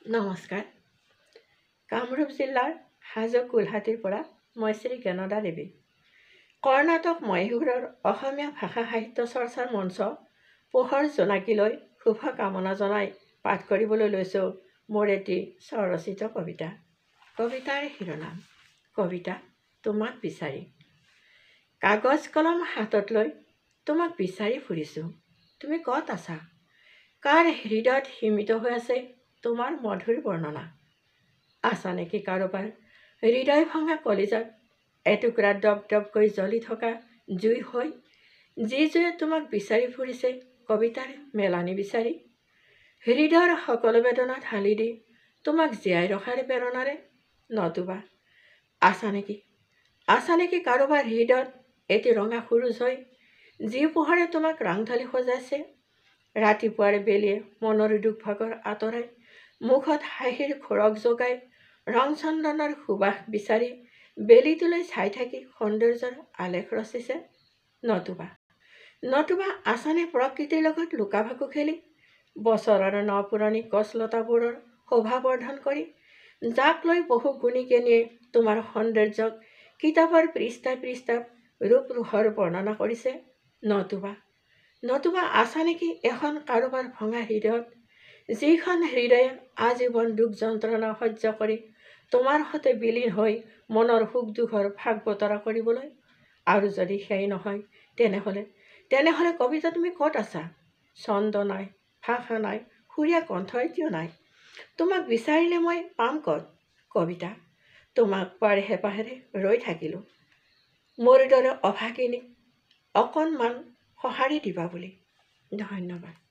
নমস্কাৰ। কামৰূপ জিলাৰ হাজো কোলহাটীৰ পৰা মই শ্ৰী জ্ঞানদা দেৱী। কৰ্ণাটক মহীশূৰৰ অসমীয়া ভাষা সাহিত্য চৰ্চাৰ মঞ্চ পোহৰ জোনাকীলৈ শুভ কামনা জনাই পাঠ কৰিবলৈ লৈছোঁ মোৰ এটি স্বৰচিত কবিতা। কবিতাৰ শিৰোনাম কবিতা তোমাক বিচাৰি। কাগজ কলম হাতত লৈ তোমাক বিচাৰি ফুৰিছোঁ। তুমি ক'ত আছা? কাৰ হৃদয়ত সীমিত হৈ আছে তোমাৰ মধুৰ বৰ্ণনা? আছা নেকি কাৰোবাৰ হৃদয় ভঙা কলিজাত এটুকুৰা দপ দপকৈ জ্বলি থকা জুই হৈ, যি জুয়ে তোমাক বিচাৰি ফুৰিছে কবিতাৰ মেলানি বিচাৰি? হৃদয়ৰ সকলো বেদনা ঢালি দি তোমাক জীয়াই ৰখাৰ প্ৰেৰণাৰে? নতুবা আছা নেকি কাৰোবাৰ হৃদয়ত এটি ৰঙা সুৰুজ হৈ, যি পোহৰে তোমাক ৰাংঢালি সজাইছে? ৰাতিপুৱাৰ বেলিয়ে মনৰ দুখ ভাগৰ আঁতৰাই, মুখত হাঁহিৰ খোৰাক যোগাই, ৰং চন্দনৰ সুবাস বিচাৰি বেলিটোলৈ চাই থাকি সৌন্দৰ্যৰ আলেখ ৰচিছে? নতুবা আছানে প্ৰকৃতিৰ লগত লুকা ভাকু খেলি, বছৰৰ নপুৰণি গছলতাবোৰৰ শোভা বৰ্ধন কৰি, যাক লৈ বহু গুণীকে নিয়ে তোমাৰ সৌন্দৰ্যক কিতাপৰ পৃষ্ঠা ৰূপ ৰূহৰ বৰ্ণনা কৰিছে? নতুবা আছা নেকি এখন কাৰোবাৰ ভঙা হৃদয়ত, যিখন হৃদয়ে আজীৱন দুখ যন্ত্ৰণা সহ্য কৰি তোমাৰ সতে বিলীন হৈ মনৰ সুখ দুখৰ ভাগ বতৰা কৰিবলৈ? আৰু যদি সেই নহয়, তেনেহলে কবিতা তুমি ক'ত আছা? ছন্দ নাই, ভাষা নাই, সুৰীয়া কণ্ঠ এতিয়াও নাই। তোমাক বিচাৰিলে মই পাম ক'ত? কবিতা তোমাক পোৱাৰ হেঁপাহেৰে ৰৈ থাকিলোঁ, মোৰ দৰে অভাগিনীক অকণমান সঁহাৰি দিবা বুলি। ধন্যবাদ।